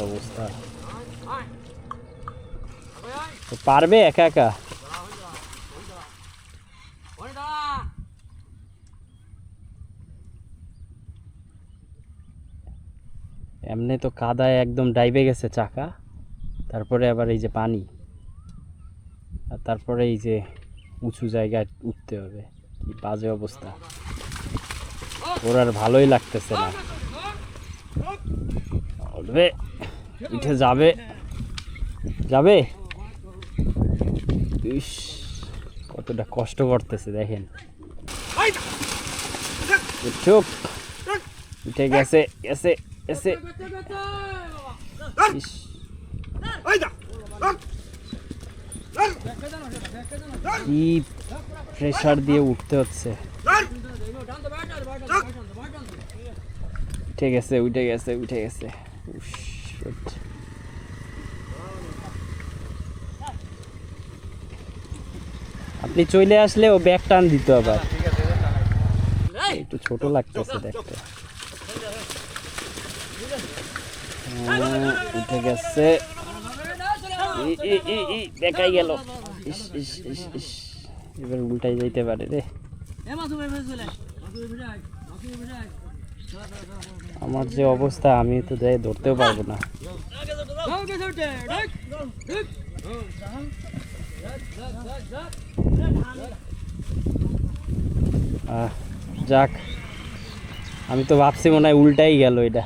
অবস্থা, পারবে একা একা? এমনি তো কাদায় একদম ডাইবে গেছে চাকা, তারপরে আবার এই যে পানি, আর তারপরে এই যে উঁচু জায়গায় উঠতে হবে। কি বাজে অবস্থা, ওর আর ভালোই লাগতেছে না। উঠবে, উঠে যাবে যাবে। ইস, কতটা কষ্ট করতেছে দেখেন। চুপ, উঠে গেছে গেছে গেছে। ইস, কি প্রেসার দিয়ে উঠতে হচ্ছে। উঠে গেছে উঠে গেছে উঠে গেছে। আপনি চলে আসলে ও ব্যাগ টান দিত আবার, একটু ছোট লাগতেছে দেখতে। উঠে গেছে, দেখাই গেল। এবার উল্টাই যাইতে পারে রে। আমার যে অবস্থা, আমি তো ধরতেও পারবো না। যাক, আমি তো ভাবছি মনে হয় উল্টাই গেল এটা।